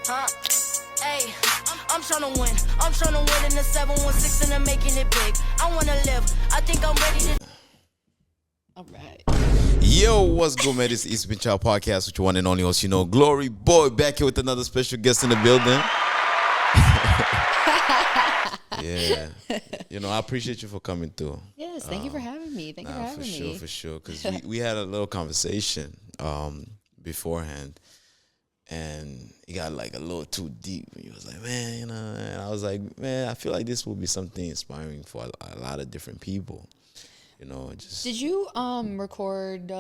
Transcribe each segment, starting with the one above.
Huh? Hey, I'm tryna win. I'm tryna win in the 716 and I'm making it big. I wanna live. I think I'm ready to. All right. Yo, what's good, man? This is East Child Podcast with your one and only host, Glory Boy, back here with another special guest in the building. Yeah. I appreciate you for coming through. Yes, thank you for having me. Thank you for having me. For sure. Because we had a little conversation beforehand, and it got like a little too deep. And you was like, man, and I was like, man, I feel like this will be something inspiring for a lot of different people. Did you record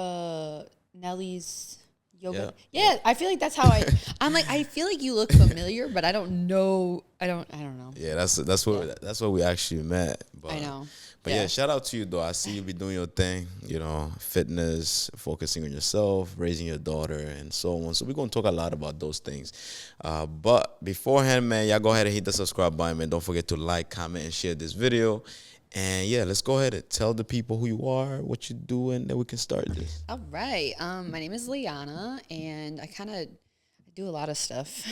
Nelly's yoga? Yeah, I feel like that's how I'm like, I feel like you look familiar, but I don't know. I don't know. Yeah, that's where we actually met. But, I know. But yeah, shout out to you though. I see you be doing your thing, fitness, focusing on yourself, raising your daughter, and so on. So we're gonna talk a lot about those things. But beforehand, man, y'all go ahead and hit the subscribe button, man. Don't forget to like, comment, and share this video. And yeah, let's go ahead and tell the people who you are, what you do, and then we can start this. All right. My name is Liana, and I kind of do a lot of stuff.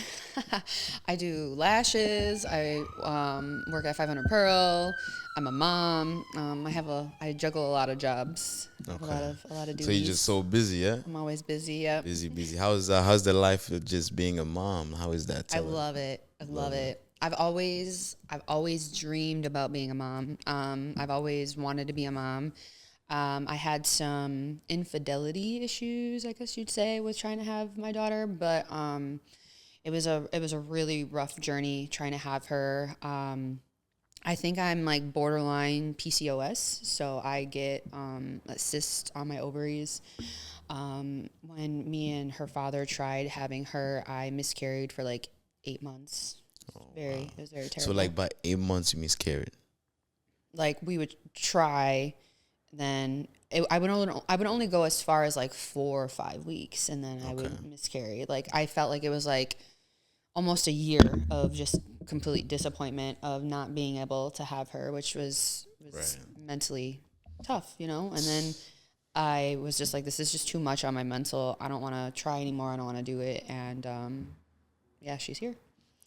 I do lashes. I work at 500 Pearl. I'm a mom. I juggle a lot of jobs. Okay. A lot of duties. So you're just so busy, yeah? I'm always busy. Yep. Busy. How's the life of just being a mom? How is that? I love it. I love it. I've always dreamed about being a mom. I've always wanted to be a mom. I had some infidelity issues, I guess you'd say, with trying to have my daughter, but it was a really rough journey trying to have her. I think I'm like borderline PCOS, so I get a cyst on my ovaries. When me and her father tried having her, I miscarried for like 8 months. It was very terrible. So like by 8 months you miscarried? Like we would try, then I would only go as far as like 4 or 5 weeks, and then I would miscarry. Like I felt like it was like almost a year of just complete disappointment of not being able to have her, which was mentally tough, And then I was just like, this is just too much on my mental. I don't want to try anymore. I don't want to do it. And she's here.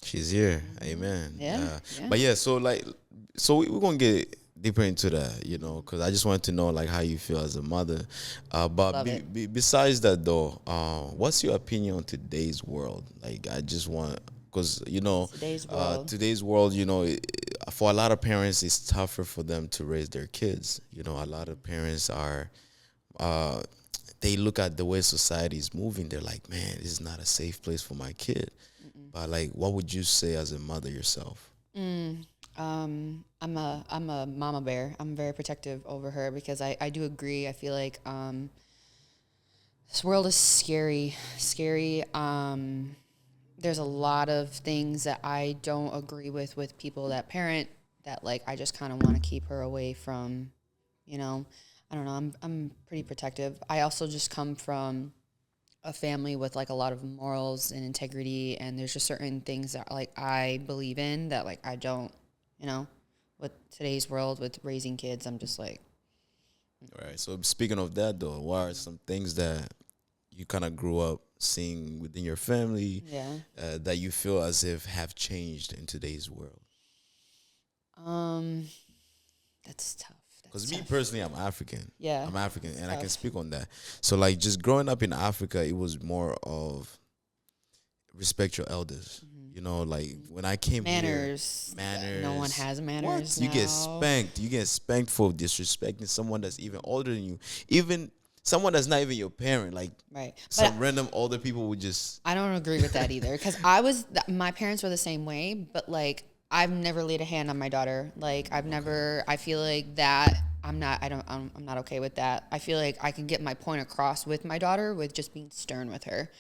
She's here. Amen. Yeah. But yeah, so we're going to get deeper into that, because I just wanted to know like how you feel as a mother. But besides that though, what's your opinion on today's world? Like I just want, because, today's world, for a lot of parents, it's tougher for them to raise their kids. A lot of parents are, they look at the way society is moving. They're like, man, this is not a safe place for my kid. But like, what would you say as a mother yourself? I'm a mama bear. I'm very protective over her because I do agree. I feel like this world is scary. There's a lot of things that I don't agree with people that parent that like I just kind of want to keep her away from. I don't know. I'm pretty protective. I also just come from a family with like a lot of morals and integrity, and there's just certain things that like I believe in that like I don't, with today's world with raising kids, I'm just like. All right. So speaking of that though, what are some things that you kind of grew up seeing within your family that you feel as if have changed in today's world? That's tough. Because me personally, I'm African. Yeah. I'm African, and I can speak on that. So, like, just growing up in Africa, it was more of respect your elders. Like, when I came here. Manners. No one has manners now. You get spanked. You get spanked for disrespecting someone that's even older than you. Even someone that's not even your parent. Like, some random older people would just. I don't agree with that either. Because my parents were the same way, but, like, I've never laid a hand on my daughter. Like I feel like that I'm not okay with that. I feel like I can get my point across with my daughter with just being stern with her.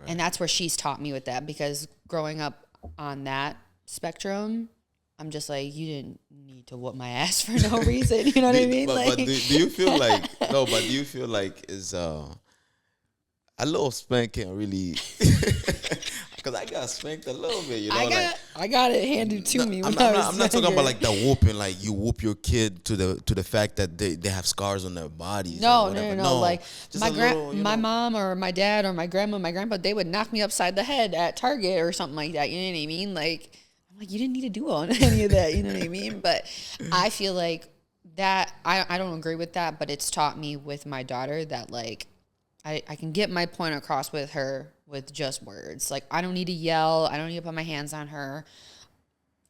Right. And that's where she's taught me with that, because growing up on that spectrum, I'm just like, you didn't need to whoop my ass for no reason. You know what I mean? But do you feel like do you feel like is a little spanking really Because I got spanked a little bit, you know. I got it handed to me. I'm not talking about like the whooping, like you whoop your kid to the fact that they have scars on their bodies. No, or whatever. no. Like just my mom or my dad or my grandma, my grandpa, they would knock me upside the head at Target or something like that. You know what I mean? Like, I'm like, you didn't need to do any of that. You know what I mean? But I feel like that I don't agree with that, but it's taught me with my daughter that like I can get my point across with her with just words. Like, I don't need to yell. I don't need to put my hands on her.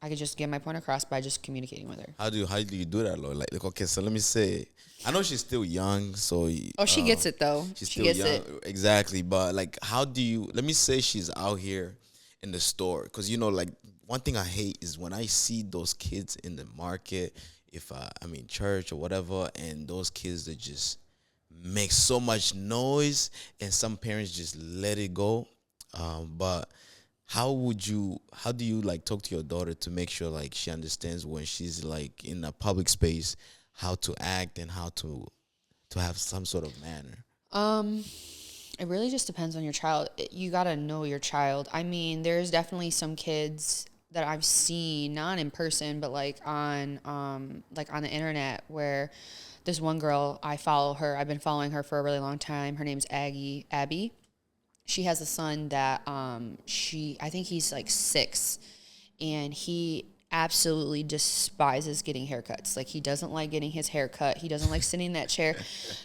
I could just get my point across by just communicating with her. How do you do that, Lord? Like, okay, so let me say, I know she's still young, so she gets it though. She gets young, exactly. But like, how do you? Let me say she's out here in the store, because you know, like one thing I hate is when I see those kids in the market, if I'm in church or whatever, and those kids that just make so much noise, and some parents just let it go. But how do you like talk to your daughter to make sure like she understands when she's like in a public space how to act and how to have some sort of manner? It really just depends on your child. You got to know your child. I mean, there's definitely some kids that I've seen, not in person, but like on the internet, where there's one girl, I follow her. I've been following her for a really long time. Her name's Abby. She has a son that I think he's like 6, and he absolutely despises getting haircuts. Like, he doesn't like getting his hair cut. He doesn't like sitting in that chair.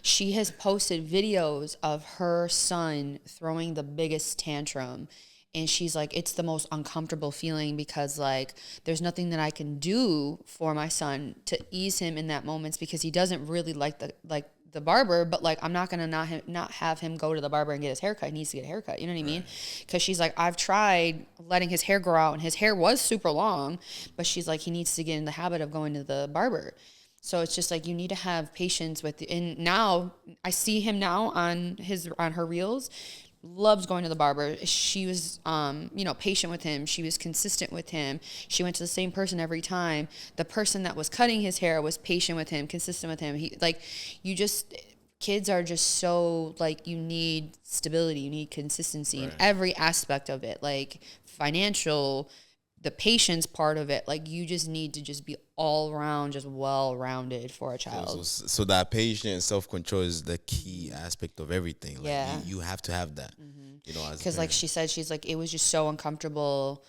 She has posted videos of her son throwing the biggest tantrum. And she's like, it's the most uncomfortable feeling because, like, there's nothing that I can do for my son to ease him in that moments, because he doesn't really like the barber, but like, I'm not gonna not have him go to the barber and get his haircut. He needs to get a haircut. You know what I mean? Because she's like, I've tried letting his hair grow out, and his hair was super long, but she's like, he needs to get in the habit of going to the barber. So it's just like, you need to have patience with. And now I see him now on her reels. Loves going to the barber. She was, patient with him. She was consistent with him. She went to the same person every time. The person that was cutting his hair was patient with him, consistent with him. Kids are just so, like, you need stability. You need consistency in every aspect of it, like financial, the patience part of it. Like, you just need to just be all around, just well-rounded for a child. So that patience and self-control is the key aspect of everything. Like, yeah. You have to have that. You know, because like she said, she's like, it was just so uncomfortable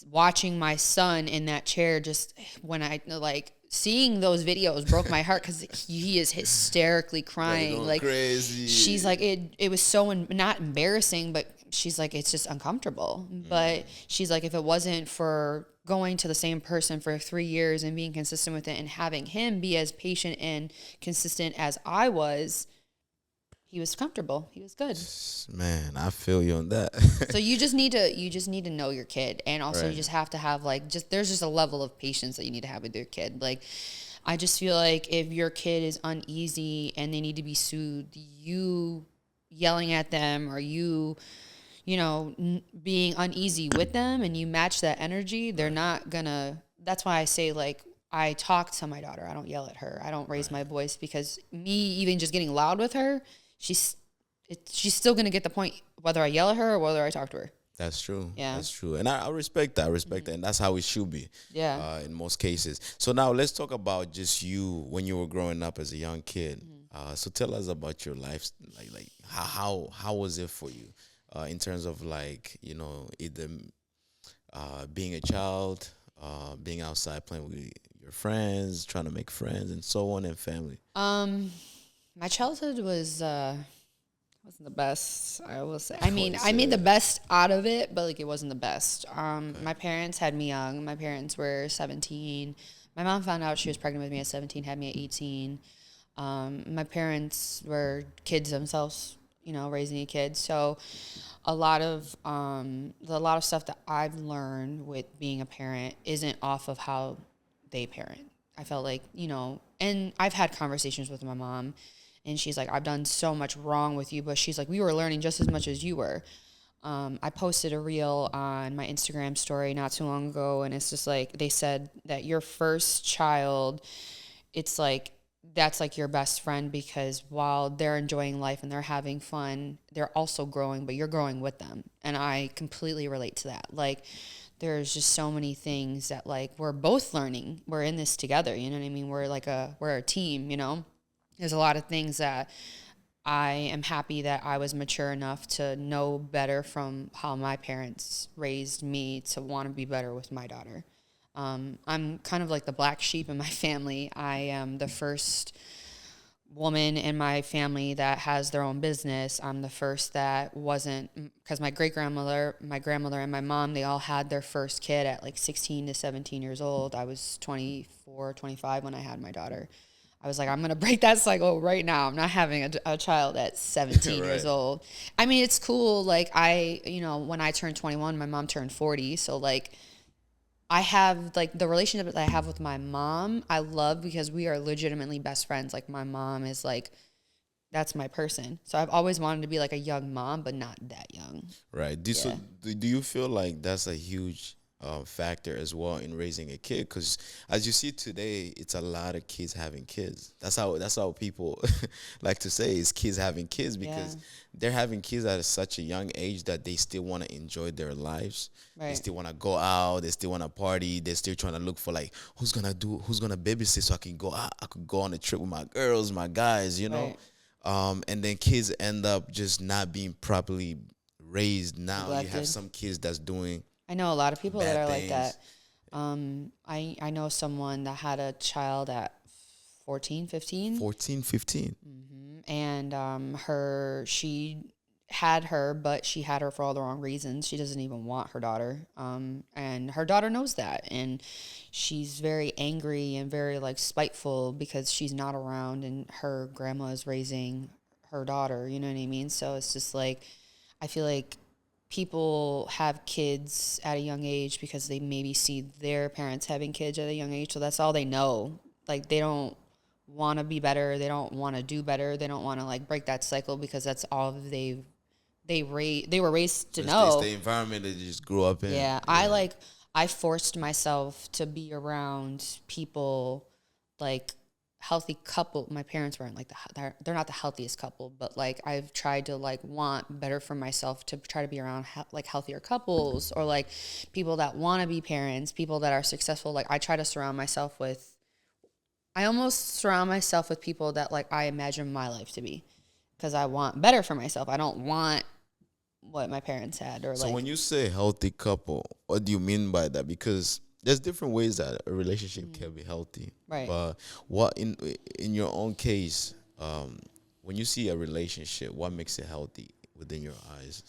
watching my son in that chair. Just when I like seeing those videos broke my heart, because he is hysterically crying, like crazy. She's like, it was so not embarrassing, but she's like, it's just uncomfortable. But she's like, if it wasn't for going to the same person for 3 years and being consistent with it, and having him be as patient and consistent as I was, he was comfortable. He was good. Man, I feel you on that. So you just need to know your kid, and also you just have to have there's just a level of patience that you need to have with your kid. Like, I just feel like if your kid is uneasy and they need to be soothed, you yelling at them, or you being uneasy with them, and you match that energy, they're not gonna. That's why I say, like, I talk to my daughter. I don't yell at her. I don't raise my voice, because me even just getting loud with her, she's still going to get the point whether I yell at her or whether I talk to her. That's true. Yeah. That's true. And I respect that. I respect that. And that's how it should be. Yeah. In most cases. So now let's talk about just you when you were growing up as a young kid. So tell us about your life. Like how was it for you in terms of, like, either being a child, being outside playing with your friends, trying to make friends, and so on, and family? My childhood wasn't the best, I will say. I mean, I made the best out of it, but like, it wasn't the best. My parents had me young. My parents were 17. My mom found out she was pregnant with me at 17, had me at 18. My parents were kids themselves, raising a kid. So a lot of stuff that I've learned with being a parent isn't off of how they parent. I felt like, and I've had conversations with my mom, and she's like, I've done so much wrong with you, but she's like, we were learning just as much as you were. I posted a reel on my Instagram story not too long ago, and it's just like, they said that your first child, it's like that's like your best friend, because while they're enjoying life and they're having fun, they're also growing, but you're growing with them. And I completely relate to that. Like, there's just so many things that like we're both learning. We're in this together, you know what I mean? We're a team, you know? There's a lot of things that I am happy that I was mature enough to know better from how my parents raised me to want to be better with my daughter. I'm kind of like the black sheep in my family. I am the first woman in my family that has their own business. I'm the first that wasn't, because my great-grandmother, my grandmother, and my mom, they all had their first kid at like 16 to 17 years old. I was 24, 25 when I had my daughter. I was like, I'm going to break that cycle right now. I'm not having a child at 17 Right. years old. I mean, it's cool. Like, when I turned 21, my mom turned 40. So, like, I have, like, the relationship that I have with my mom, I love, because we are legitimately best friends. Like, my mom is, like, that's my person. So I've always wanted to be, like, a young mom, but not that young. Right. So do you feel like that's a huge factor as well in raising a kid? Because as you see today, it's a lot of kids having kids. That's how people like to say is kids having kids, because they're having kids at such a young age that they still want to enjoy their lives. They Right. still want to go out. They still want to party. They're still trying to look for like who's gonna babysit so I can go out. I could go on a trip with my girls, my guys. You know. Right. And then kids end up just not being properly raised. Now you have Neglected. some kids that's doing I know a lot of people that bad are like things. that. I know someone that had a child at 14, 15. 14, 15. And she had her, but she had her for all the wrong reasons. She doesn't even want her daughter, and her daughter knows that, and she's very angry and very like spiteful because she's not around, and her grandma is raising her daughter, you know what I mean? So it's just like, I feel like people have kids at a young age because they maybe see their parents having kids at a young age, so that's all they know. Like, they don't want to be better, they don't want to do better, they don't want to like break that cycle, because that's all they were raised to know. It's the environment that they just grew up in. Yeah, I forced myself to be around people, like healthy couple. My parents weren't like they're not the healthiest couple, but like I've tried to like want better for myself, to try to be around like healthier couples, or like people that want to be parents, people that are successful. Like, I try to surround myself with, I almost surround myself with people that like I imagine my life to be, because I want better for myself. I don't want what my parents had, or So like, when you say healthy couple, what do you mean by that? Because there's different ways that a relationship can be healthy. Right. But what in your own case, when you see a relationship, what makes it healthy within your eyes?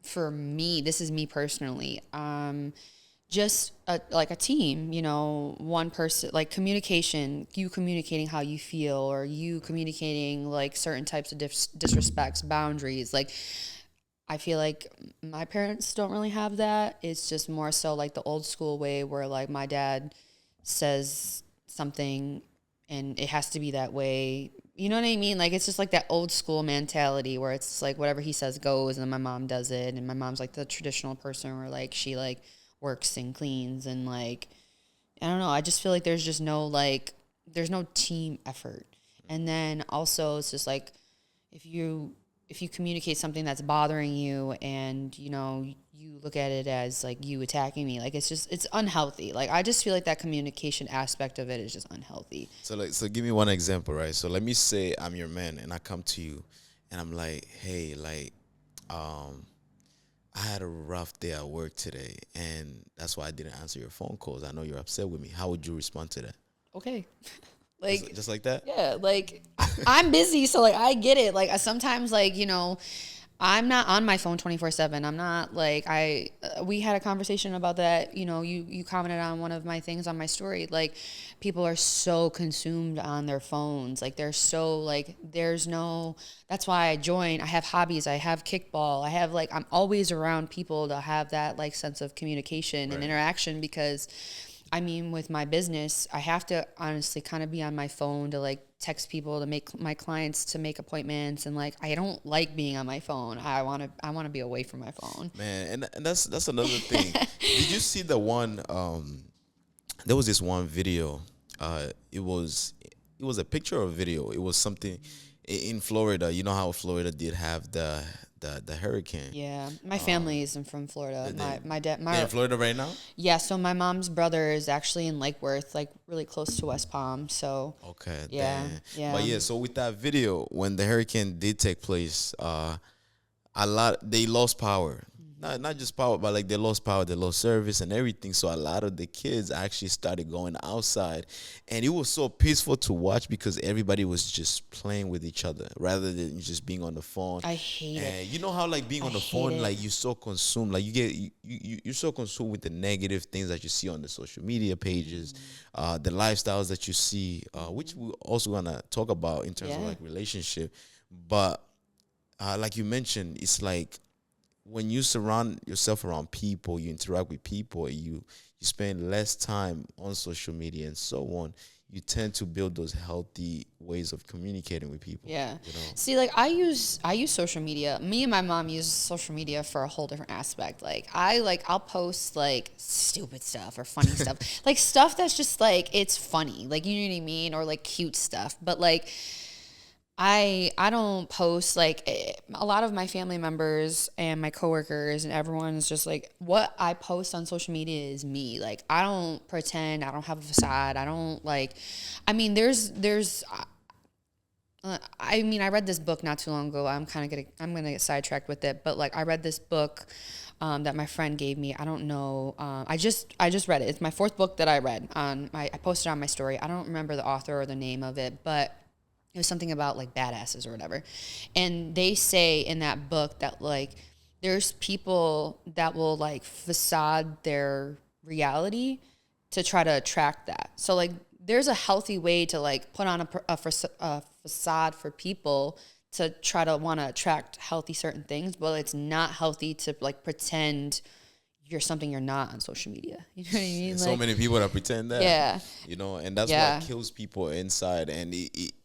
For me, this is me personally. Just like a team, one person, like communication, you communicating how you feel, or you communicating like certain types of disrespects, boundaries. Like, I feel like my parents don't really have that. It's just more so like the old school way, where like my dad says something and it has to be that way. You know what I mean? Like, it's just like that old school mentality where it's like whatever he says goes, and then my mom does it. And my mom's like the traditional person where like she like works and cleans, and like, I don't know. I just feel like there's just no like, there's no team effort. And then also it's just like, if you communicate something that's bothering you, and you look at it as like you attacking me, like, it's unhealthy. Like, I just feel like that communication aspect of it is just unhealthy. So give me one example, right? So let me say I'm your man and I come to you and I'm like, hey, like, I had a rough day at work today, and that's why I didn't answer your phone calls. I know you're upset with me. How would you respond to that? Okay. Like, Just like that? yeah, like I'm busy, so like I get it. Like, I sometimes, like, I'm not on my phone 24/7. I'm not like, we had a conversation about that. You commented on one of my things on my story. Like, people are so consumed on their phones. Like, they're so like, that's why I have hobbies. I have kickball. I have like, I'm always around people to have that like sense of communication and interaction, because I mean, with my business, I have to honestly kind of be on my phone to like text people, to make my clients, to make appointments, and like, I don't like being on my phone. I want to be away from my phone. Man, and that's another thing. Did you see the one there was this one video. It was it was a picture or a video. It was something in Florida. You know how Florida did have the hurricane. Yeah, my family isn't from Florida. My dad, They're in Florida right now. yeah. So my mom's brother is actually in Lake Worth, like really close to West Palm. So Okay. yeah, Damn. yeah. But yeah, so with that video, when the hurricane did take place, a lot they lost power. Not just power, but like they lost power, they lost service and everything. So a lot of the kids actually started going outside, and it was so peaceful to watch because everybody was just playing with each other rather than just being on the phone. I hate it. And you know how like being on the phone, like you're so consumed, like you're so consumed with the negative things that you see on the social media pages, the lifestyles that you see, which we're also gonna talk about in terms of like relationship, but like you mentioned, it's like when you surround yourself around people, you interact with people, you spend less time on social media and so on, you tend to build those healthy ways of communicating with people. Yeah. You know? See, like I use social media. Me and my mom use social media for a whole different aspect. I'll post like stupid stuff or funny stuff. Like stuff that's just like it's funny. Like you know what I mean? Or like cute stuff. But like I don't post like a lot of my family members and my coworkers and everyone is just like what I post on social media is me. Like I don't pretend, I don't have a facade. I don't like I mean I read this book not too long ago. I'm gonna get sidetracked with it, but like I read this book that my friend gave me. I don't know. I just read it. It's my fourth book that I read. I posted on my story. I don't remember the author or the name of it, but it was something about like badasses or whatever. And they say in that book that like there's people that will like facade their reality to try to attract that. So like there's a healthy way to like put on a facade for people to try to want to attract healthy certain things, but it's not healthy to like pretend you're something you're not on social media. You know what I mean? So many people that pretend that. Yeah. You know, and that's what kills people inside, and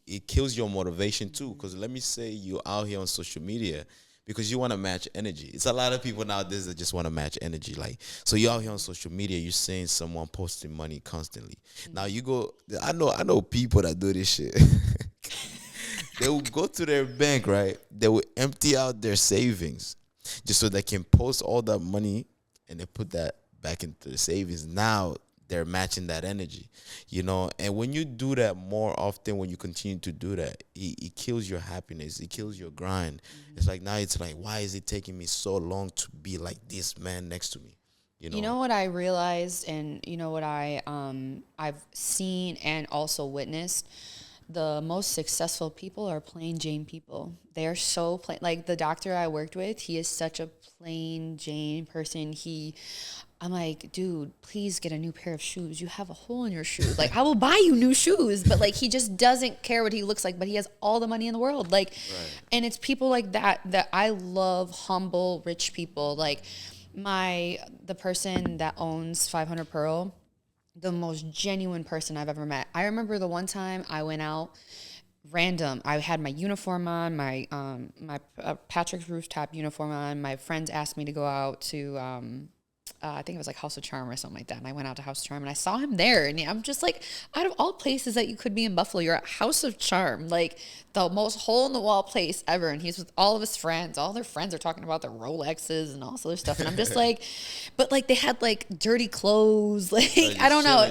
it kills your motivation too. Because let me say you're out here on social media because you want to match energy. It's a lot of people nowadays that just want to match energy. Like, so you're out here on social media, you're seeing someone posting money constantly. Now you go, I know people that do this shit. They will go to their bank, right? They will empty out their savings just so they can post all that money and they put that back into the savings. Now they're matching that energy, you know? And when you do that more often, when you continue to do that, it kills your happiness. It kills your grind. Mm-hmm. It's like, now it's like, why is it taking me so long to be like this man next to me? You know what I realized, and you know what I've seen and also witnessed? The most successful people are plain Jane people. They're so plain. Like the doctor I worked with, he is such a plain Jane person. I'm like, dude, please get a new pair of shoes. You have a hole in your shoes. Like, I will buy you new shoes. But like, he just doesn't care what he looks like, but he has all the money in the world. Like, and it's people like that I love, humble, rich people. Like the person that owns 500 Pearl, the most genuine person I've ever met. I remember the one time I went out random. I had my uniform on, my Patrick's Rooftop uniform on. My friends asked me to go out to I think it was like House of Charm or something like that. And I went out to House of Charm and I saw him there. And I'm just like, out of all places that you could be in Buffalo, you're at House of Charm, like the most hole in the wall place ever. And he's with all of his friends. All their friends are talking about their Rolexes and all this other stuff. And I'm just like, but like they had like dirty clothes. Like, I don't know.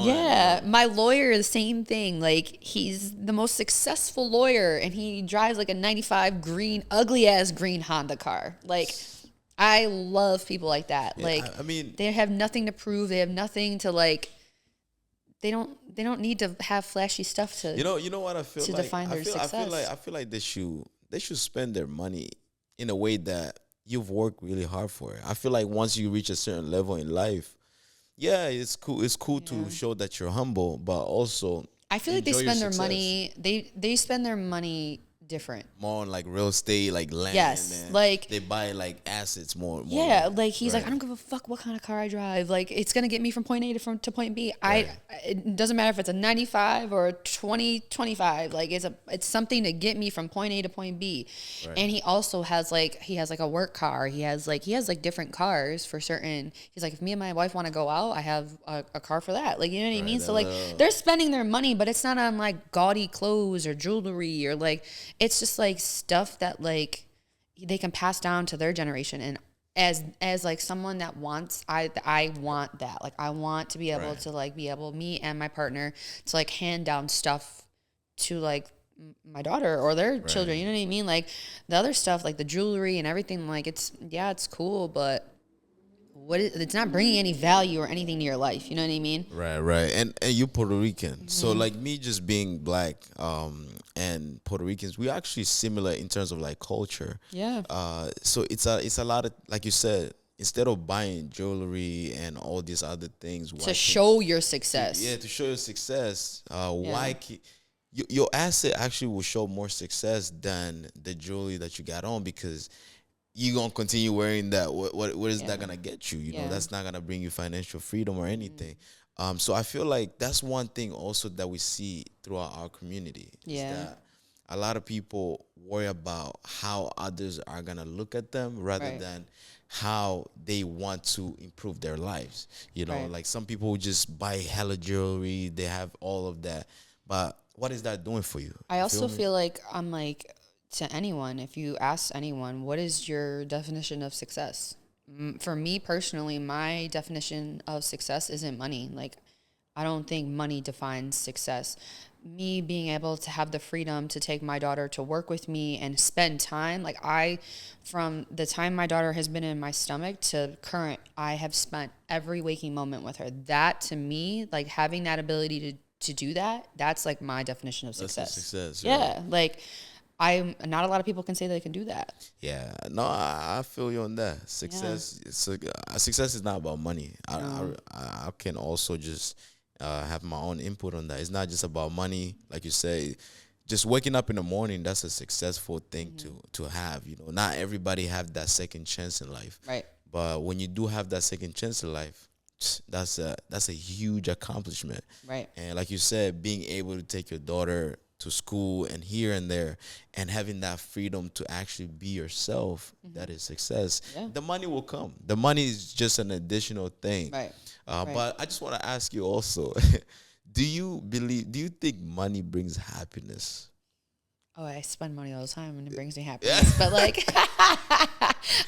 Yeah. My lawyer, the same thing. Like he's the most successful lawyer and he drives like a 95 green, ugly ass green Honda car. Like, I love people like that. Yeah, like, I mean, they have nothing to prove. They have nothing to like. They don't need to have flashy stuff to. You know what I feel to like? Define their success. I feel like they should spend their money in a way that you've worked really hard for it. I feel like once you reach a certain level in life, yeah, it's cool. It's cool to show that you're humble, but also I feel like they spend their money. They spend their money different. More on like real estate, like land. Yes, And like they buy like assets more. yeah, Like, like he's like, right. I don't give a fuck what kind of car I drive. Like it's gonna get me from point A to point B. Right. It doesn't matter if it's a 95 or a 2025. Like it's something to get me from point A to point B. Right. And he also has like a work car. He has like different cars for certain. He's like, if me and my wife want to go out, I have a car for that. Like you know what I mean? So like they're spending their money, but it's not on like gaudy clothes or jewelry or like it's just like stuff that like they can pass down to their generation. And as like someone that wants, I want that. Like I want to be able Right. to like be able, me and my partner, to like hand down stuff to like my daughter or their children. You know what I mean? Like the other stuff, like the jewelry and everything, like it's cool, but it's not bringing any value or anything to your life. You know what I mean? Right. And you Puerto Rican. So like me just being black, and Puerto Ricans, we're actually similar in terms of like culture. Yeah. So it's a lot of, like you said, instead of buying jewelry and all these other things, To show your success. to show your success, your asset actually will show more success than the jewelry that you got on, because you're gonna continue wearing that. What is that gonna get you? You know, that's not gonna bring you financial freedom or anything. So I feel like that's one thing also that we see throughout our community. Yeah. Is that a lot of people worry about how others are gonna look at them rather than how they want to improve their lives. You know, like some people just buy hella jewelry, they have all of that, but what is that doing for you? I also feel like I'm like, to anyone, if you ask anyone, what is your definition of success? For me personally, my definition of success isn't money. Like, I don't think money defines success. Me being able to have the freedom to take my daughter to work with me and spend time, like from the time my daughter has been in my stomach to current, I have spent every waking moment with her. That to me, like having that ability to do that, that's like my definition of success. That's a success. Yeah, like not a lot of people can say they can do that. Yeah, no, I feel you on that. Success, success is not about money. I can also just have my own input on that. It's not just about money, like you say. Just waking up in the morning, that's a successful thing to have. You know, not everybody have that second chance in life. Right. But when you do have that second chance in life, that's a huge accomplishment. Right. And like you said, being able to take your daughter to school and here and there and having that freedom to actually be yourself, that is success. Yeah. The money will come. The money is just an additional thing. Right. But I just want to ask you also, do you think money brings happiness? Oh, I spend money all the time and it brings me happiness. But like,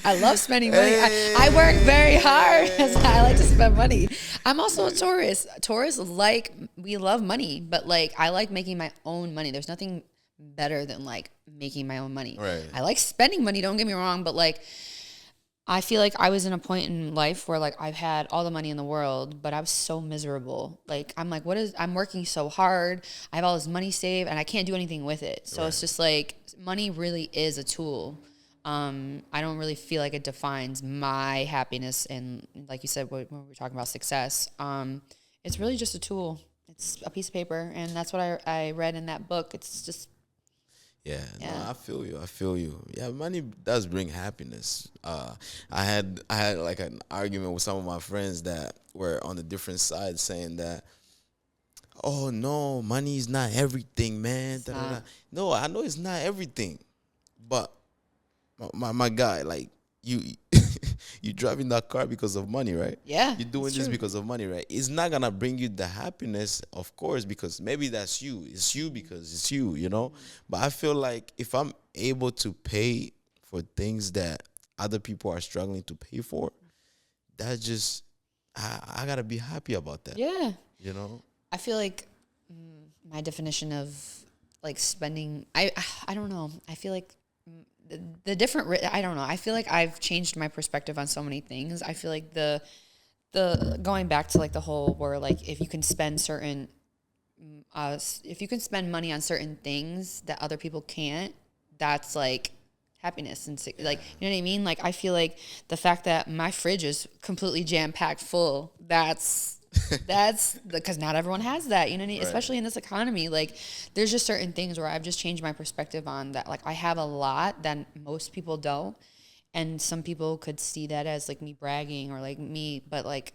I love spending money. I work very hard because I like to spend money. I'm also a Taurus. Taurus, like, we love money, but like, I like making my own money. There's nothing better than like making my own money. Right. I like spending money, don't get me wrong, but like, I feel like I was in a point in life where like I've had all the money in the world, but I was so miserable. Like I'm like, I'm working so hard. I have all this money saved and I can't do anything with it. So it's just like money really is a tool. I don't really feel like it defines my happiness. And like you said, when we were talking about success, it's really just a tool. It's a piece of paper. And that's what I read in that book. It's just, Yeah, no, I feel you. Yeah, money does bring happiness. I had like an argument with some of my friends that were on the different sides saying that, oh no, money is not everything, man. Da, da, da. No, I know it's not everything, but my guy, like you you driving that car because of money, right? Yeah, You're doing this because of money, right? It's not gonna bring you the happiness, of course, because maybe that's you. It's you because it's you, you know? But I feel like if I'm able to pay for things that other people are struggling to pay for, that just I gotta be happy about that. yeah. You know? I feel like my definition of like spending, I don't know. I feel like the different, I don't know. I feel like I've changed my perspective on so many things. I feel like the going back to like the whole where like if you can spend money on certain things that other people can't, that's like happiness and like, you know what I mean? Like I feel like the fact that my fridge is completely jam packed full, that's That's because not everyone has that, you know what I mean? Right. Especially in this economy. Like, there's just certain things where I've just changed my perspective on that. Like, I have a lot that most people don't. And some people could see that as like me bragging or like me, but like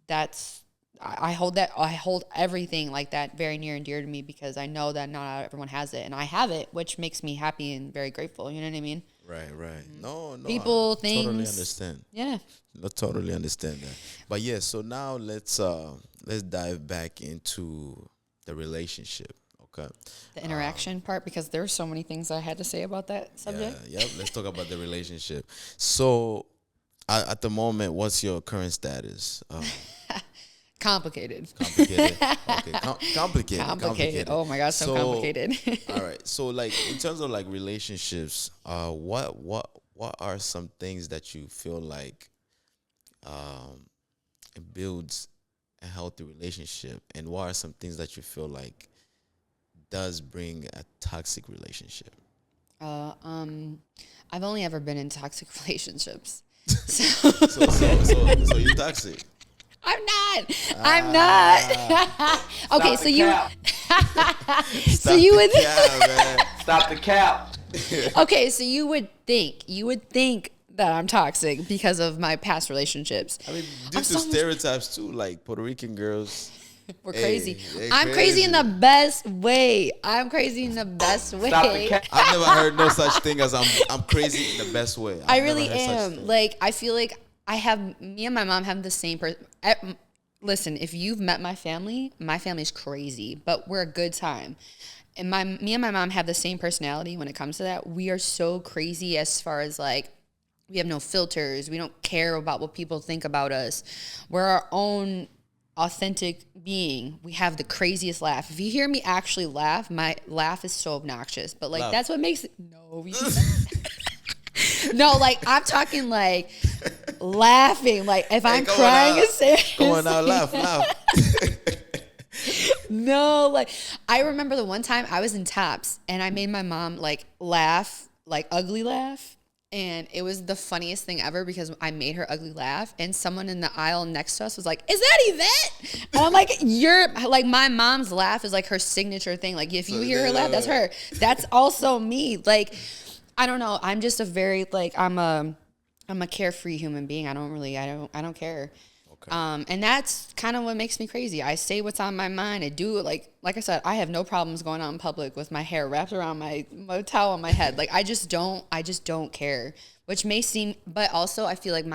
that's, I hold everything like that very near and dear to me because I know that not everyone has it and I have it, which makes me happy and very grateful. You know what I mean? Right, right. No, no. People, I totally things. understand. Yeah. I totally understand that. But yeah, so now let's dive back into the relationship. Okay. The interaction part, because there's so many things I had to say about that subject. Yeah, yep. Let's talk about the relationship. So, at the moment, what's your current status? Complicated. Complicated. Okay, complicated. Oh my gosh, so complicated. All right. So, like in terms of like relationships, what are some things that you feel like it builds a healthy relationship, and what are some things that you feel like does bring a toxic relationship? I've only ever been in toxic relationships. So you're toxic. I'm not. Okay, so you. So you would. Stop the cap. Okay, so you would think that I'm toxic because of my past relationships. I mean, due to stereotypes too, like Puerto Rican girls. We're crazy. They're I'm crazy in the best way. I'm crazy in the best way. Stop the cap. I've never heard no such thing as I'm crazy in the best way. I really am. Like, I feel like me and my mom have the same person. Listen, if you've met my family's crazy, but we're a good time. And me and my mom have the same personality when it comes to that. We are so crazy as far as like, we have no filters. We don't care about what people think about us. We're our own authentic being. We have the craziest laugh. If you hear me actually laugh, my laugh is so obnoxious. But like, that's what makes it. No, no, like I'm talking like laughing. Like if I'm crying, come on now, laugh. No, like I remember the one time I was in Tops and I made my mom like laugh, like ugly laugh. And it was the funniest thing ever because I made her ugly laugh and someone in the aisle next to us was like, "Is that Yvette?" And I'm like, "You're like my mom's laugh is like her signature thing. Like if you hear her laugh, that's her. That's also me." Like I don't know. I'm just a very like I'm a carefree human being. I don't care. Okay. And that's kind of what makes me crazy. I say what's on my mind. I do like I said, I have no problems going out in public with my hair wrapped around my towel on my head. Like I just don't care, which may seem, but also I feel like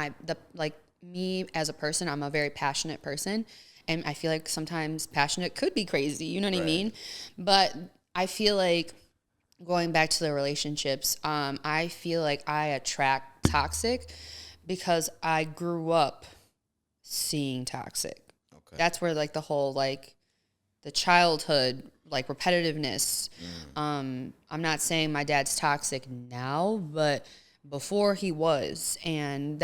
me as a person, I'm a very passionate person. And I feel like sometimes passionate could be crazy. You know what I mean? But I feel like going back to the relationships, I feel like I attract toxic because I grew up seeing toxic. Okay. That's where like the whole like the childhood like repetitiveness. I'm not saying my dad's toxic now, but before he was, and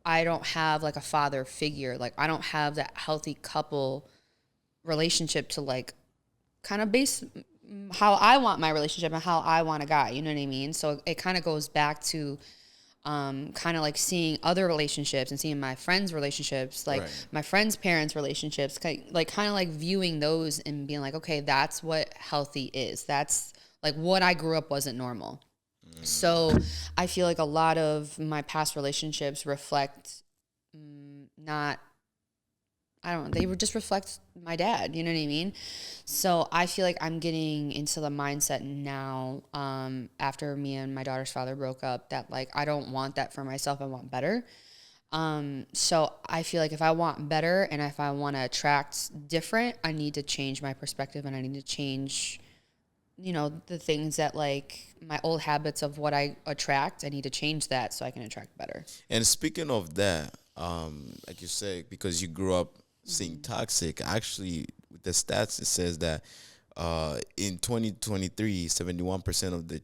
I don't have like a father figure. Like I don't have that healthy couple relationship to like kind of base how I want my relationship and how I want a guy. You know what I mean? So it kind of goes back to kind of like seeing other relationships and seeing my friends' relationships, like my friends' parents' relationships, like kind of like viewing those and being like, okay, that's what healthy is. That's like what I grew up wasn't normal. So I feel like a lot of my past relationships reflect they would just reflect my dad, you know what I mean? So I feel like I'm getting into the mindset now, after me and my daughter's father broke up, that like, I don't want that for myself. I want better. So I feel like if I want better and if I want to attract different, I need to change my perspective and I need to change, the things that like my old habits of what I attract. I need to change that so I can attract better. And speaking of that, like you said, because you grew up seeing toxic, actually with the stats it says that in 2023 71% of the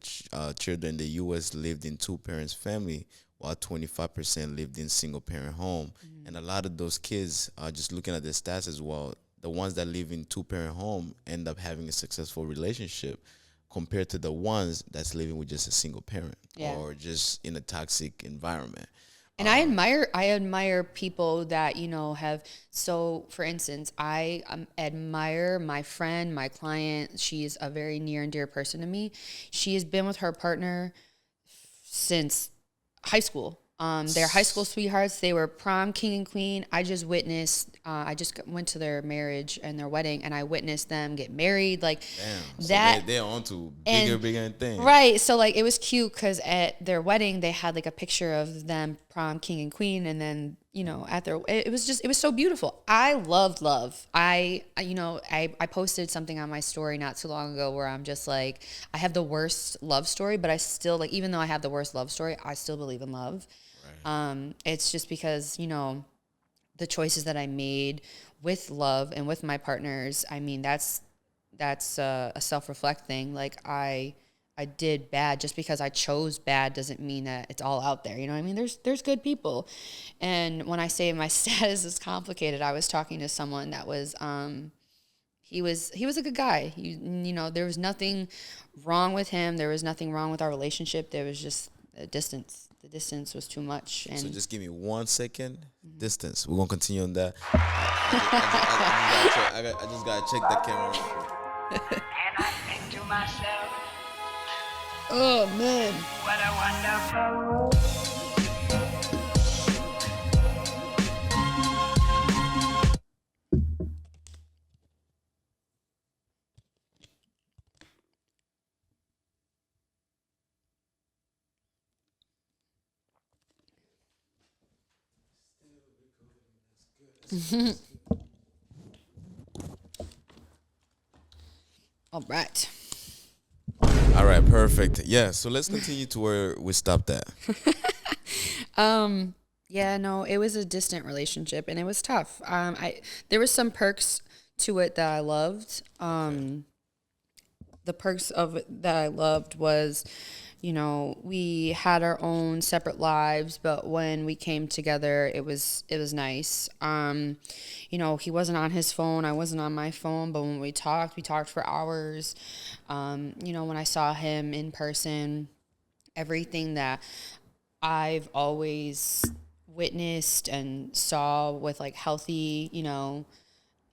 children in the US lived in two parents family, while 25% lived in single parent home. And a lot of those kids, just looking at the stats as well, the ones that live in two parent home end up having a successful relationship compared to the ones that's living with just a single parent or just in a toxic environment. And I admire people that, you know, have, so for instance, I admire my friend, my client. She's a very near and dear person to me. She has been with her partner since high school. They're high school sweethearts. They were prom king and queen. I just went to their marriage and their wedding, and I witnessed them get married. Like, Damn. that. So they're on to bigger things. Right. So like, it was cute because at their wedding, they had like a picture of them prom king and queen. And then, you know, it was so beautiful. I loved love. I posted something on my story not too long ago where I'm just like, I have the worst love story, but I still, like, even though I have the worst love story, I still believe in love. It's just because, you know, the choices that I made with love and with my partners, I mean, that's a self-reflect thing. Like, I did bad. Just because I chose bad doesn't mean that it's all out there. You know what I mean? There's good people. And when I say my status is complicated, I was talking to someone that was, he was a good guy. You know, there was nothing wrong with him. There was nothing wrong with our relationship. There was just a distance. The distance was too much. And So just give me 1 second. Distance. We're gonna continue on that. I just gotta check the camera real quick. And I think to myself, oh man. what a wonderful. All right. All right, perfect. Yeah, so let's continue to where we stopped at. Yeah, no, it was a distant relationship and it was tough. There was some perks to it that I loved. The perks of it that I loved was, you know, we had our own separate lives, but when we came together, it was nice. You know, he wasn't on his phone, I wasn't on my phone, but when we talked for hours. You know, when I saw him in person, everything that I've always witnessed and saw with like healthy, you know,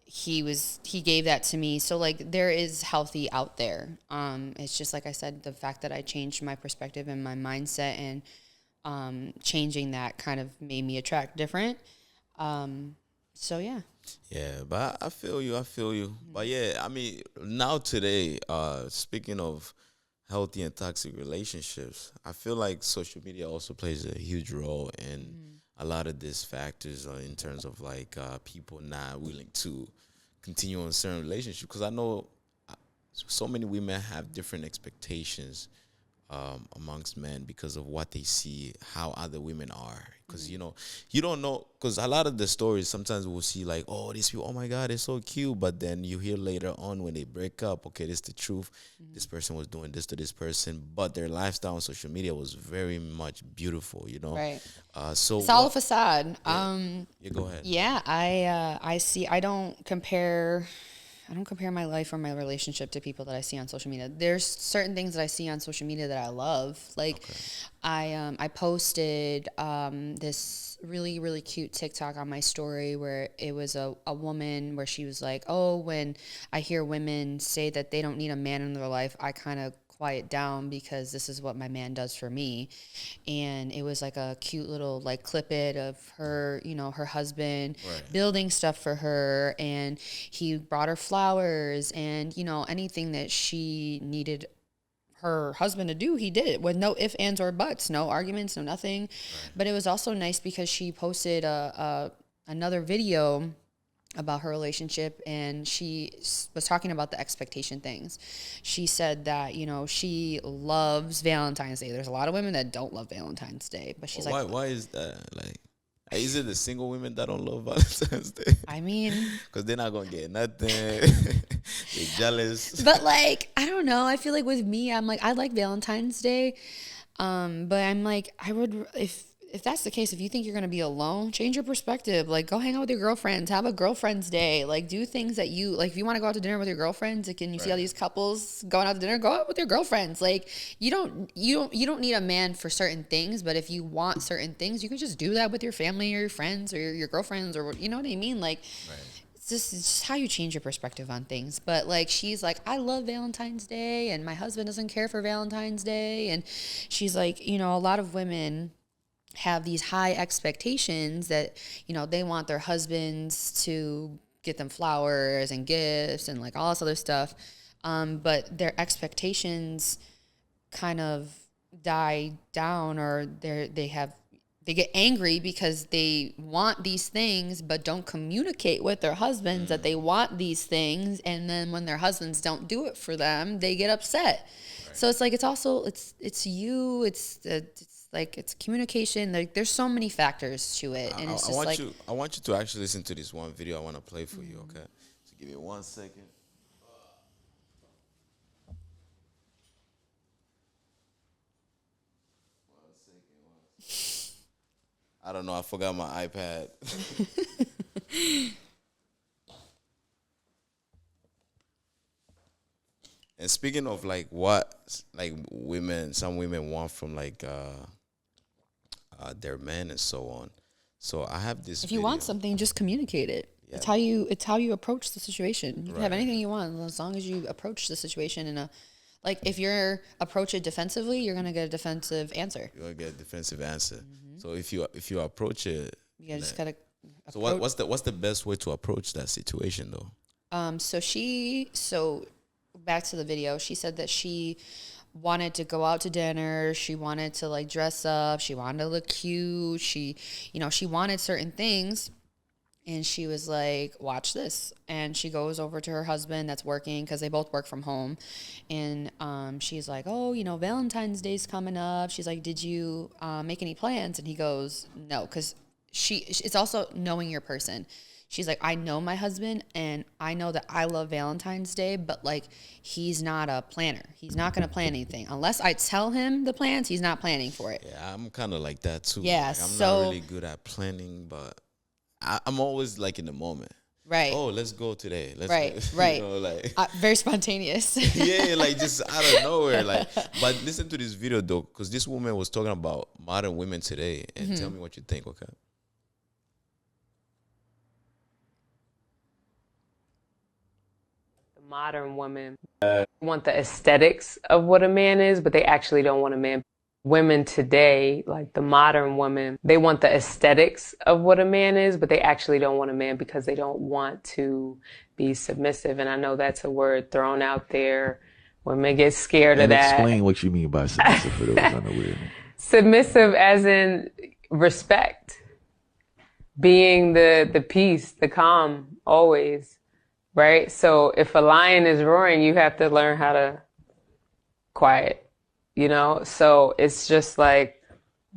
he gave that to me. So like, there is healthy out there. It's just like I said, the fact that I changed my perspective and my mindset, and changing that kind of made me attract different. So yeah. Yeah, but I feel you. But yeah, I mean, now today, speaking of healthy and toxic relationships, I feel like social media also plays a huge role in a lot of these factors, in terms of like people not willing to continue on certain relationships. Because I know so many women have different expectations amongst men because of what they see, how other women are. Because, you know, you don't know, because a lot of the stories, sometimes we'll see like, oh, these people, oh my God, they're so cute. But then you hear later on when they break up, okay, this is the truth. This person was doing this to this person, but their lifestyle on social media was very much beautiful, you know? Right. So It's all a facade. yeah, go ahead. Yeah, I don't compare my life or my relationship to people that I see on social media. There's certain things that I see on social media that I love. Like, I posted this really, really cute TikTok on my story where it was a woman where she was like, oh, when I hear women say that they don't need a man in their life, I kind of quiet down because this is what my man does for me. And it was like a cute little like clip it of her, you know, her husband building stuff for her, and he brought her flowers, and, you know, anything that she needed her husband to do, he did it with no ifs, ands, or buts, no arguments, no nothing. But it was also nice because she posted another video about her relationship, and she was talking about the expectation things. She said that, you know, she loves Valentine's Day. There's a lot of women that don't love Valentine's Day, but she's like, why is that? Like, is it the single women that don't love Valentine's Day? I mean, because they're not gonna get nothing. They're jealous. but like, I don't know. I feel like with me, I'm like, I like Valentine's Day, but I'm like, I would, if if that's the case, if you think you're going to be alone, change your perspective. Like, go hang out with your girlfriends, have a girlfriend's day. Like, do things that you like. If you want to go out to dinner with your girlfriends, like, and you see all these couples going out to dinner, go out with your girlfriends. Like, you don't need a man for certain things, but if you want certain things, you can just do that with your family or your friends or your girlfriends, or you know what I mean. Like, it's just how you change your perspective on things. But like, she's like, I love Valentine's Day, and my husband doesn't care for Valentine's Day, and she's like, you know, a lot of women have these high expectations that, you know, they want their husbands to get them flowers and gifts and like all this other stuff. But their expectations kind of die down, or they get angry because they want these things but don't communicate with their husbands that they want these things. And then when their husbands don't do it for them, they get upset. Right. So it's like, it's communication. Like, there's so many factors to it, and it's just I want you to actually listen to this one video I want to play for you. Okay, so give me 1 second. I don't know. I forgot my iPad. And speaking of like what like some women want from like their men and so on. So I have this. If you want something, just communicate it. Yeah. It's how you approach the situation. You can have anything you want as long as you approach the situation in a, like, if you're approach it defensively, you're gonna get a defensive answer. You're gonna get a defensive answer. So if you approach it, you just gotta. So what's the best way to approach that situation though? So back to the video, she said that she wanted to go out to dinner. She wanted to like dress up. She wanted to look cute. She wanted certain things. And she was like, watch this. And she goes over to her husband that's working, because they both work from home. And she's like, oh, you know, Valentine's Day's coming up. She's like, did you make any plans? And he goes, no, because it's also knowing your person. She's like, I know my husband, and I know that I love Valentine's Day, but like, he's not a planner. He's not going to plan anything. Unless I tell him the plans, he's not planning for it. Yeah, I'm kind of like that too. Yeah, like, I'm not really good at planning, but I'm always like in the moment. Right. Oh, let's go today. Right. You know, like very spontaneous. Yeah, like just out of nowhere. Like, but listen to this video though, because this woman was talking about modern women today, and tell me what you think. Okay. The modern women want the aesthetics of what a man is, but they actually don't want a man. Women today, like the modern women, they want the aesthetics of what a man is, but they actually don't want a man because they don't want to be submissive. And I know that's a word thrown out there. Women get scared of that. Explain what you mean by submissive for those unaware. Submissive as in respect, being the peace, the calm, always, right? So if a lion is roaring, you have to learn how to quiet. You know, so it's just like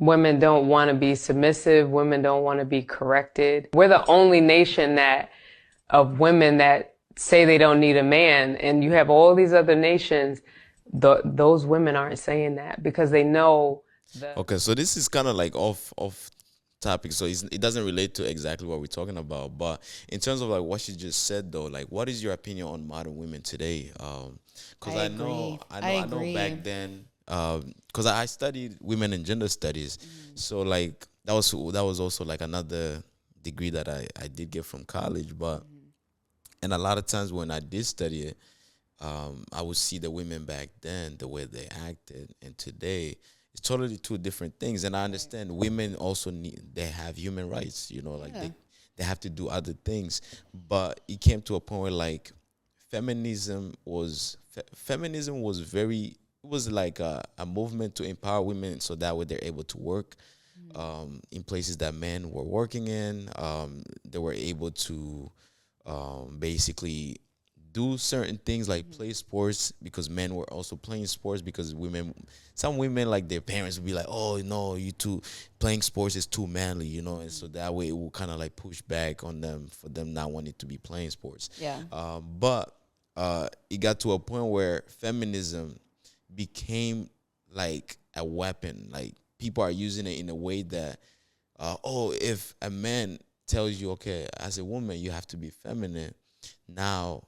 women don't want to be submissive. Women don't want to be corrected. We're the only nation of women that say they don't need a man. And you have all these other nations. Those women aren't saying that because they know. Okay, so this is kind of like off topic. So it doesn't relate to exactly what we're talking about. But in terms of like what she just said though, like what is your opinion on modern women today? Because I know back then. Because I studied women and gender studies, so like that was also like another degree that I did get from college. But and a lot of times when I did study it, I would see the women back then, the way they acted, and today it's totally two different things. And I understand women also they have human rights, you know, like they have to do other things. But it came to a point where like feminism was very. It was like a movement to empower women so that way they're able to work in places that men were working in. They were able to basically do certain things like play sports, because men were also playing sports, because some women, like their parents would be like, oh, no, you two playing sports is too manly, you know, and so that way it will kind of like push back on them for them not wanting to be playing sports. Yeah. But it got to a point where feminism became like a weapon, like people are using it in a way that, if a man tells you, okay, as a woman, you have to be feminine, now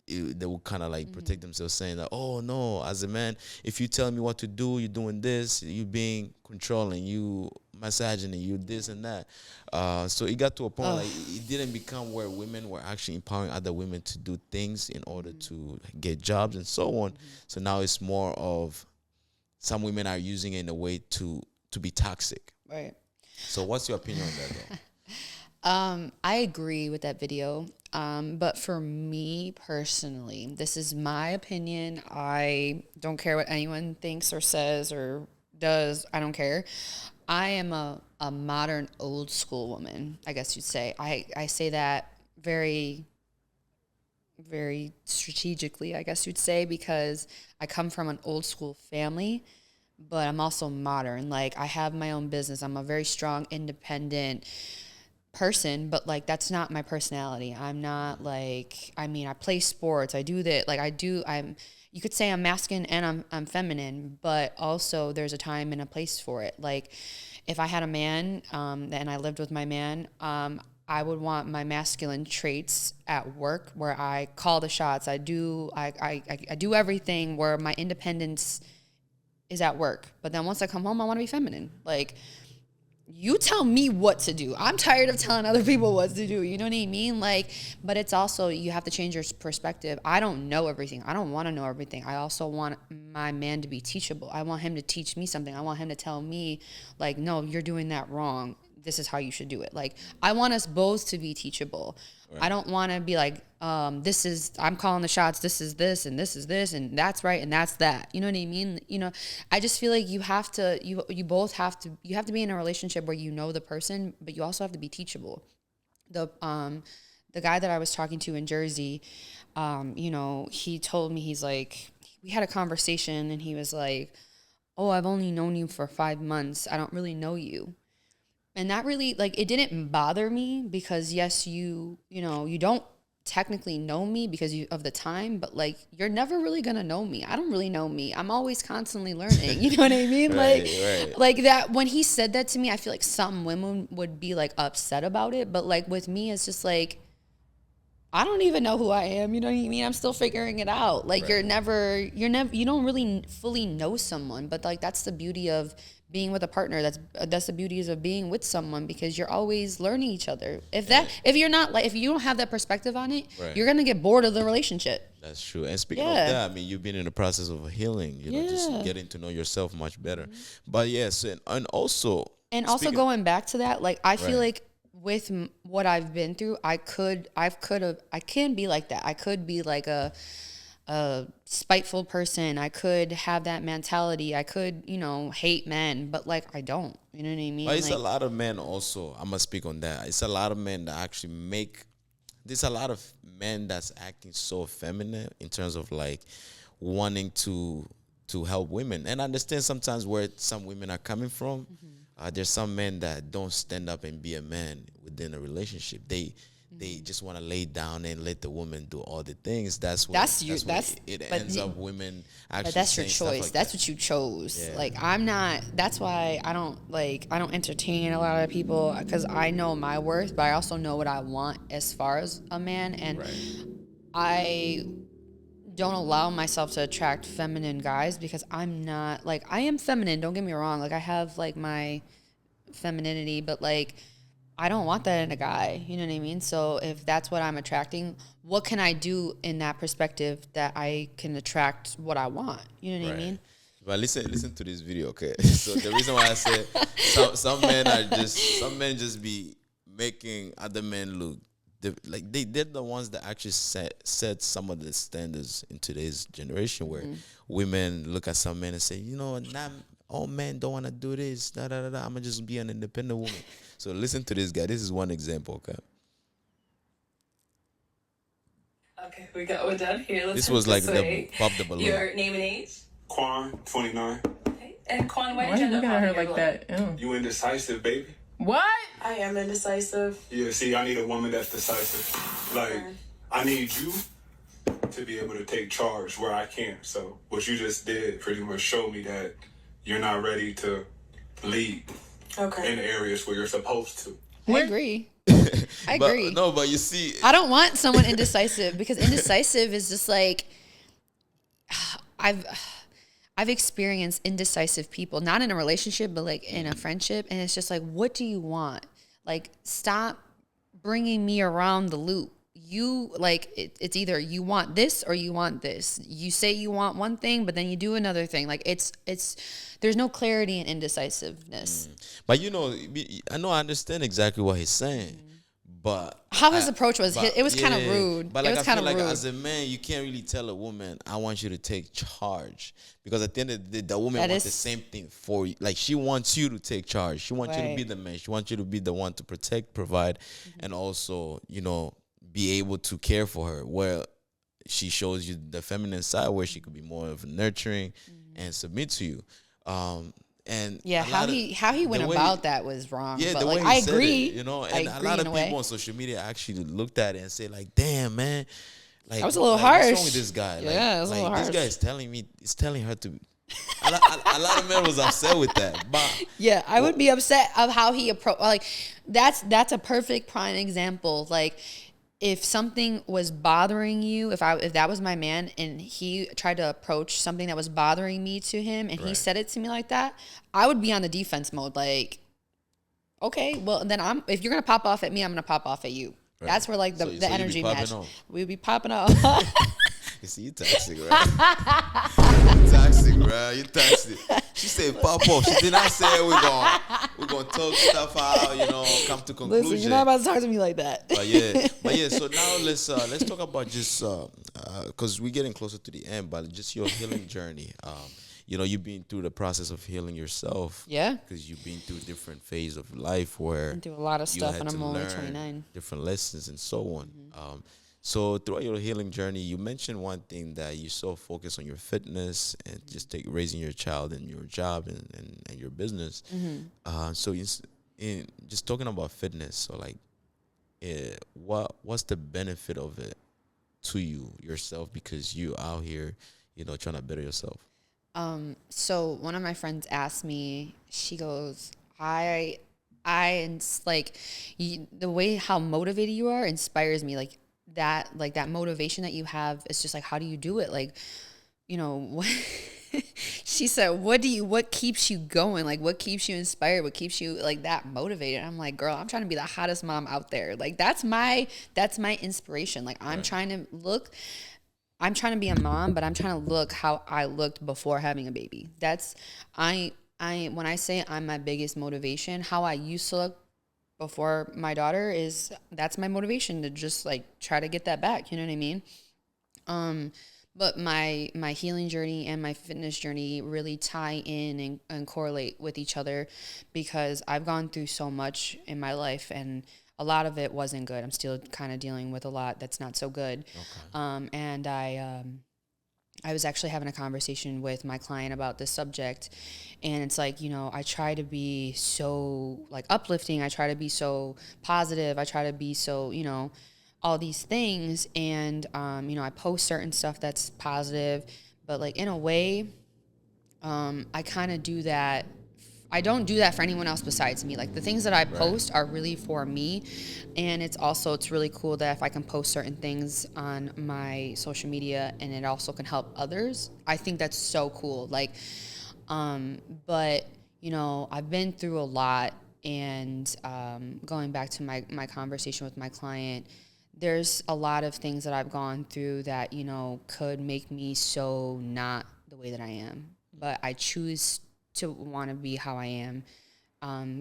they will kind of like protect themselves, saying that, oh no, as a man, if you tell me what to do, you're doing this, you being controlling, you misogyny, you this and that. So it got to a point like it didn't become where women were actually empowering other women to do things in order to get jobs and so on. So now it's more of some women are using it in a way to be toxic. Right. So what's your opinion on that though? I agree with that video. But for me personally, this is my opinion. I don't care what anyone thinks or says or does. I don't care. I am a modern old school woman, I guess you'd say. I say that very, very strategically, I guess you'd say, because I come from an old school family, but I'm also modern. Like, I have my own business. I'm a very strong, independent person, but like that's not my personality. I'm not like, I mean, I play sports, I do that, like you could say I'm masculine and I'm feminine, but also there's a time and a place for it. Like if I had a man and I lived with my man, I would want my masculine traits at work where I call the shots. I do everything, where my independence is at work. But then once I come home, I want to be feminine. Like, you tell me what to do. I'm tired of telling other people what to do. You know what I mean? Like, but it's also, you have to change your perspective. I don't know everything. I don't want to know everything. I also want my man to be teachable. I want him to teach me something. I want him to tell me, like, no, you're doing that wrong. This is how you should do it. Like, I want us both to be teachable. Right. I don't want to be like, I'm calling the shots. This is this and this is this and that's right and that's that. You know what I mean? You know, I just feel like you have to be in a relationship where you know the person, but you also have to be teachable. The guy that I was talking to in Jersey, you know, he told me, he's like, we had a conversation and he was like, oh, I've only known you for 5 months. I don't really know you. And that really, like, it didn't bother me because, yes, you know, you don't technically know me because of the time, but, like, you're never really going to know me. I don't really know me. I'm always constantly learning. You know what I mean? Right. Like that, when he said that to me, I feel like some women would be, like, upset about it. But, like, with me, it's just, like, I don't even know who I am. You know what I mean? I'm still figuring it out. Like, right. You don't really fully know someone. But, like, that's the beauty of being with a partner. That's the beauties of being with someone, because you're always learning each other. If you don't have that perspective on it, right, you're gonna get bored of the relationship. That's true. And speaking of that, I mean, you've been in the process of healing, you know, just getting to know yourself much better. Mm-hmm. But yes, and also going back to that, like, I feel like with what I've been through, I can be like that. I could be like a spiteful person. I could have that mentality. I could, you know, hate men, but, like, I don't. You know what I mean? But it's a lot of men also. I'm gonna speak on that. It's a lot of men that actually there's a lot of men that's acting so feminine in terms of, like, wanting to help women. And I understand sometimes where some women are coming from. Mm-hmm. There's some men that don't stand up and be a man within a relationship. They just want to lay down and let the woman do all the things. It ends up women actually. But that's your choice. Like that's what you chose. Yeah. Like, I'm not. That's why I don't entertain a lot of people, because I know my worth, but I also know what I want as far as a man, and I don't allow myself to attract feminine guys because I'm not, like, I am feminine. Don't get me wrong. Like, I have, like, my femininity, but, like, I don't want that in a guy. You know what I mean? So if that's what I'm attracting, what can I do in that perspective that I can attract what I want? You know what I mean? But listen to this video, okay? So the reason why I said some men just be making other men look like they're the ones that actually set some of the standards in today's generation, where women look at some men and say, you know, all men don't want to do this. I'm gonna just be an independent woman. So listen to this guy. This is one example, okay? Okay, we're done here. This was like the pop the balloon. Your name and age? Quan, 29. Okay. And Quan, why are you looking at her like that? Ew. You indecisive, baby. What? I am indecisive. Yeah, see, I need a woman that's decisive. Like, I need you to be able to take charge where I can't. So what you just did pretty much showed me that you're not ready to lead Okay. in areas where you're supposed to. I agree. I But agree. no, but you see, I don't want someone indecisive because indecisive is just like I've experienced indecisive people, not in a relationship, but like in a friendship, and it's just like, what do you want? Like, stop bringing me around the loop. You like it's either you want this or you want this. You say you want one thing, but then you do another thing. Like it's there's no clarity in indecisiveness. but you know, I understand exactly what he's saying, but How his approach was, but it was kind of rude. But It like was I kind feel of like rude. as a man, you can't really tell a woman, "I want you to take charge," because at the end of the day, the woman That wants is- the same thing for you. Like she wants you to take charge. She wants you to be Right. the man. She wants you to be the one to protect, provide, and also, you know, be able to care for her. Where she shows you the feminine side, where she could be more of nurturing and submit to you. And Yeah, a how lot of- he went the way- about that was wrong. yeah, but the like way I he said agree. it, you know, I and a agree lot in of a way. people on social media actually looked at it and say like, "Damn, man, like That was a little what's wrong harsh. with this guy? Yeah, it was a little this guy harsh. is telling me, it's telling her to." A lot of men was upset with that, but Yeah, I would be upset of how he approached. Like, that's a perfect prime example. Like, if something was bothering you, if that was my man and he tried to approach something that was bothering me to him, and he Right. said it to me like that, I would be on the defense mode. Like, okay, well then if you're gonna pop off at me, I'm gonna pop off at you. Right. That's where like the So you be energy popping match. off. We'd be popping off. you see, you toxic, right? You toxic, bro. You toxic. She said pop off. She did not say we're gonna talk stuff out, you know, come to conclusion. Listen, you're not about to talk to me like that. But yeah. So now let's talk about just because we're getting closer to the end, but just your healing journey. You know, you've been through the process of healing yourself. Yeah. Because you've been through different phase of life where Been through a lot of you stuff, had and to I'm only learn 29. different lessons and so on. So throughout your healing journey, you mentioned one thing that you so focused on your fitness and just raising your child and your job and your business. So in just talking about fitness, so like, what's the benefit of it to you yourself, because you out here, you know, trying to better yourself? So one of my friends asked me, she goes, and it's like the way how motivated you are inspires me. Like that motivation that you have, it's just like, how do you do it? Like, you know, what she said, what keeps you going? Like, what keeps you inspired? What keeps you like that motivated? I'm like, girl, I'm trying to be the hottest mom out there. Like, that's my inspiration. Like, I'm trying to be a mom, but I'm trying to look how I looked before having a baby. That's, when I say I'm my biggest motivation, how I used to look before my daughter that's my motivation to just like try to get that back. You know what I mean? But my healing journey and my fitness journey really tie in and correlate with each other, because I've gone through so much in my life, and a lot of it wasn't good. I'm still kind of dealing with a lot that's not so good. Okay. And I was actually having a conversation with my client about this subject, and it's like, you know, I try to be so like uplifting. I try to be so positive. I try to be so, you know, all these things. And, you know, I post certain stuff that's positive, but like in a way, I kind of do that. I don't do that for anyone else besides me. Like the things that I post are really for me. And it's really cool that if I can post certain things on my social media and it also can help others, I think that's so cool. Like, but you know, I've been through a lot, and going back to my conversation with my client, there's a lot of things that I've gone through that, you know, could make me so not the way that I am. But I choose to want to be how I am,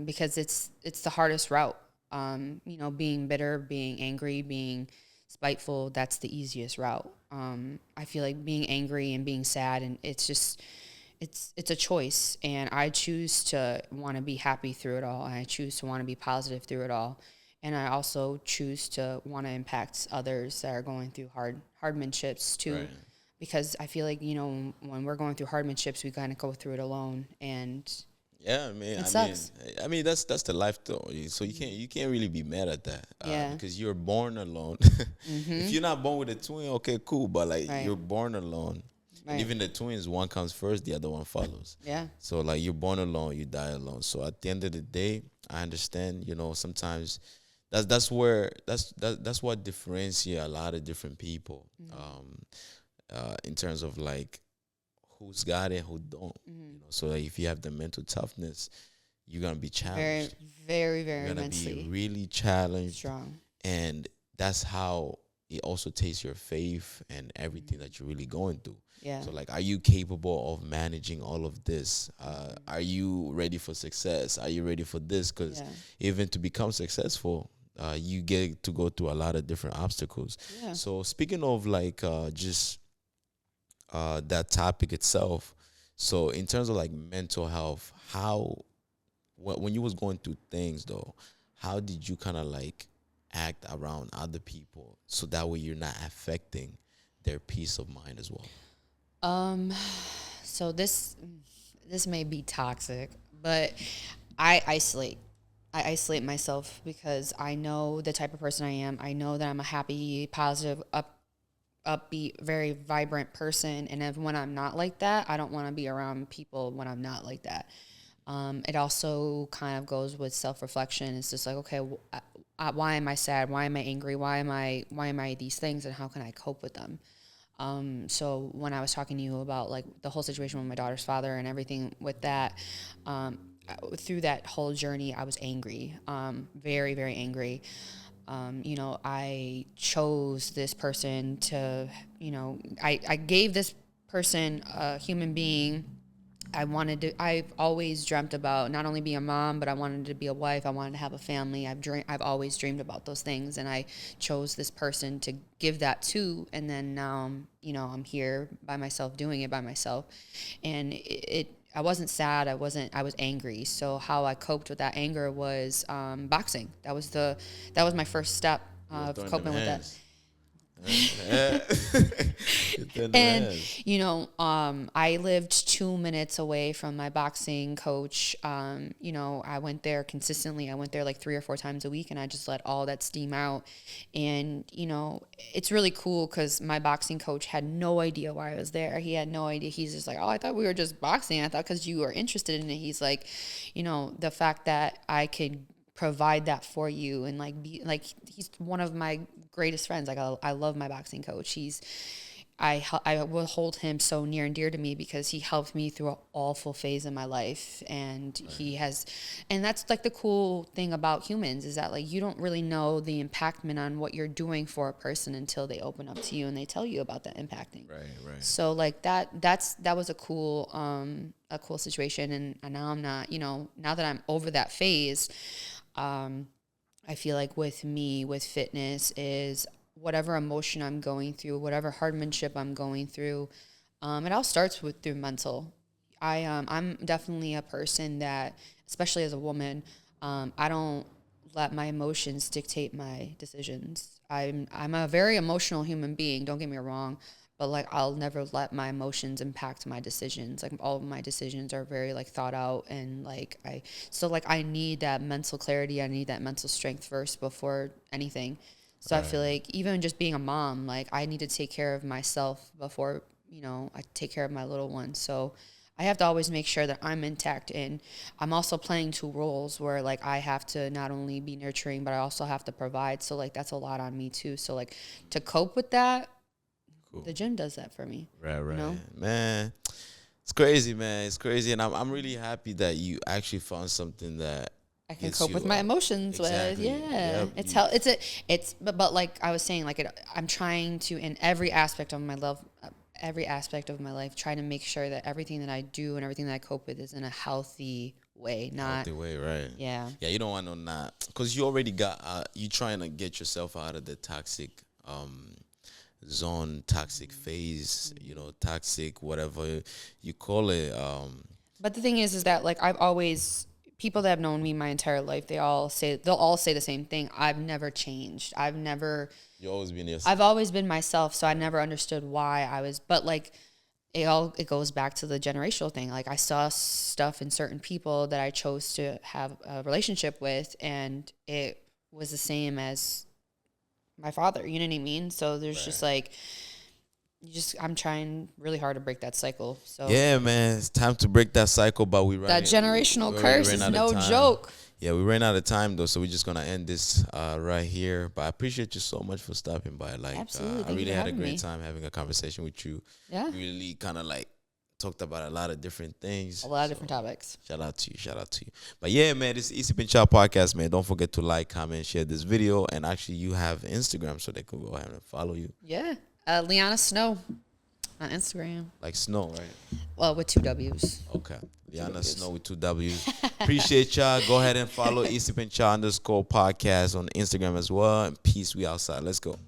because it's the hardest route. You know, being bitter, being angry, being spiteful, that's the easiest route. I feel like being angry and being sad, and it's a choice, and I choose to want to be happy through it all. And I choose to want to be positive through it all. And I also choose to want to impact others that are going through hardships too. Right. Because I feel like, you know, when we're going through hardships, we kind of go through it alone, and yeah, man. it sucks. I mean, that's the life though. So you can't really be mad at that. Because you're born alone. If you're not born with a twin, okay, cool. But like you're born alone, And even the twins, one comes first, the other one follows. Yeah. So like you're born alone, you die alone. So at the end of the day, I understand. You know, sometimes that's what differentiates a lot of different people. In terms of like who's got it, who don't. You know, so like if you have the mental toughness, you're gonna be challenged. Very, very You're gonna immensely be really challenged, strong. and that's how it also takes your faith and everything that you're really going through. Yeah. So like, are you capable of managing all of this? Are you ready for success? Are you ready for this? Because even to become successful, you get to go through a lot of different obstacles. Yeah. So speaking of like just that topic itself, so in terms of like mental health, how when you was going through things though, how did you kind of like act around other people so that way you're not affecting their peace of mind as well? So this may be toxic, but I isolate myself because I know the type of person I am. I know that I'm a happy, positive, upbeat, very vibrant person. And when I'm not like that, I don't want to be around people when I'm not like that. It also kind of goes with self-reflection. It's just like, okay, why am I sad? Why am I angry? Why am I these things, and how can I cope with them? So when I was talking to you about like the whole situation with my daughter's father and everything with that, through that whole journey, I was angry, very, very angry. I chose this person to, I gave this person, a human being. I've always dreamt about not only being a mom, but I wanted to be a wife. I wanted to have a family. I've always dreamed about those things, and I chose this person to give that to. And then now, I'm here by myself, doing it by myself. And I wasn't sad. I was angry. So how I coped with that anger was boxing. That was my first step of coping with that. And I lived 2 minutes away from my boxing coach. I went there consistently. I went there like 3 or 4 times a week, and I just let all that steam out. And it's really cool because my boxing coach had no idea why I was there. He had no idea. He's just like, oh, I thought we were just boxing. I thought because you were interested in it. He's like, the fact that I could provide that for you, and he's one of my greatest friends. Like I love my boxing coach. I will hold him so near and dear to me because he helped me through an awful phase in my life, and and that's like the cool thing about humans is that like you don't really know the impactment on what you're doing for a person until they open up to you and they tell you about that impacting. Right. So like that was a cool situation, and now I'm not, now that I'm over that phase, I feel like with fitness is whatever emotion I'm going through, whatever hardship I'm going through, it all starts through mental. I'm definitely a person that, especially as a woman, I don't let my emotions dictate my decisions. I'm a very emotional human being, don't get me wrong, but like I'll never let my emotions impact my decisions. Like all of my decisions are very like thought out, and I need that mental clarity. I need that mental strength first before anything. So I feel like even just being a mom, like I need to take care of myself before, I take care of my little one. So I have to always make sure that I'm intact, and I'm also playing 2 roles where like I have to not only be nurturing, but I also have to provide. So like that's a lot on me too. So like to cope with that, the gym does that for me. Right. Man, it's crazy, man. It's crazy. And I'm really happy that you actually found something that I can cope with my emotions with. Yeah. Yep. But like I was saying, like I'm trying to, in every aspect of my life, try to make sure that everything that I do and everything that I cope with is in a healthy way, not healthy way, right? Yeah. Yeah, you don't want no not, because you already got you trying to get yourself out of the toxic zone, toxic phase, toxic whatever you call it. But the thing is that like people that have known me my entire life, they'll all say the same thing. I've never changed. You always been yourself. I've always been myself, so I never understood why I was. But like, it goes back to the generational thing. Like I saw stuff in certain people that I chose to have a relationship with, and it was the same as my father. You know what I mean? So there's just like, I'm trying really hard to break that cycle. So Yeah, man, it's time to break that cycle. But that generational curse is no joke. Yeah, we ran out of time though, so we're just gonna end this right here. But I appreciate you so much for stopping by. Like, Absolutely. I Thank you really for had a having great me. time having a conversation with you. Yeah. You really kind of like talked about a lot of different things. A lot of different topics. Shout out to you. Shout out to you. But yeah, man, this is Easy Pin Child Podcast, man. Don't forget to like, comment, share this video. And actually, you have Instagram, so they can go ahead and follow you. Yeah. Liana Snow on Instagram. Like Snow, right? Well, with 2 W's. Okay. Liana Snow with 2 W's. Appreciate y'all. Go ahead and follow Easy Pin Child _podcast on Instagram as well. And peace. We outside. Let's go.